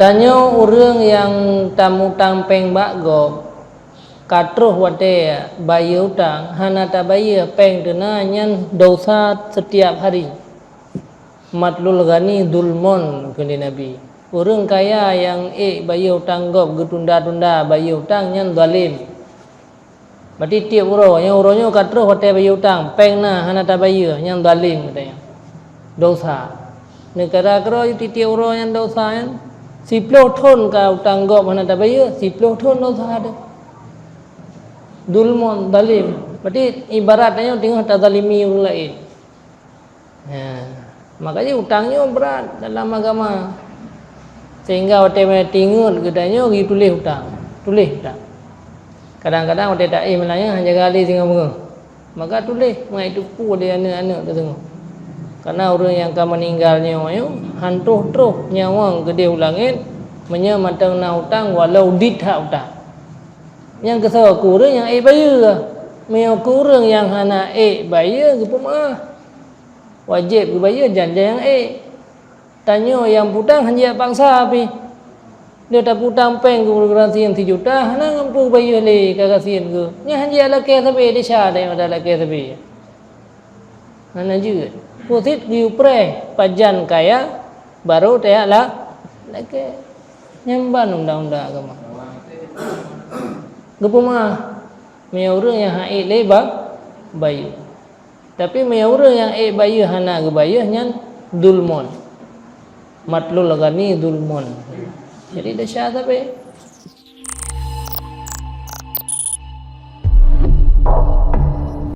Tanya orang yang tamu tampeng bakgo katruh wate bayar utang hana tak bayar peng dena nyan dosa setiap hari. Matlul gani dulmon kini Nabi. Orang kaya yang bayar utang gop getunda-tunda bayar utang nyan zalim. Berarti tiap orang katruh wate bayar utang peng na hana tak bayar nyan zalim katanya. Dosa. Negara kero tiap orang yang dosa yang 10 tahun kau tanggap mana tak bayar 10 tahun dosa ada. Dulmon zalim. Berarti ibaratnya tengok tak zalimi orang lain. Makanya utangnya berat dalam agama. Sehingga waktu tingut katanya pergi tulis hutang. Tulis hutang. Kadang-kadang waktu tak menanya hanya kali tinggal bunga. Maka tulis mengai tupu dia anak-anak tu tengok. Karena orang yang akan meninggalnya hantuh terus nyawa gede ulangin menyematang na hutang walau ditha hutang. Yang kesal kurang yang bayar. Meo kurang yang hana bayar ke pemah. Wajib ke bayar janji yang tanya yang putang hanya bangsa api. Dia tak putang peng ke garansi yang 3 juta hana ngampu bayar le kagasian ke. Nya hanya ala ke sabe dia syada yang ada ke sabe. Hana juga. Putit diupre pajan kaya baru dia lah lagi nyamban undang-undang agama. Gepuma orang yang haid leba bayu. Tapi orang yang bayu hana ke bayu nyan dulmon. Matlul gani dulmon. Jadi dah syah sampai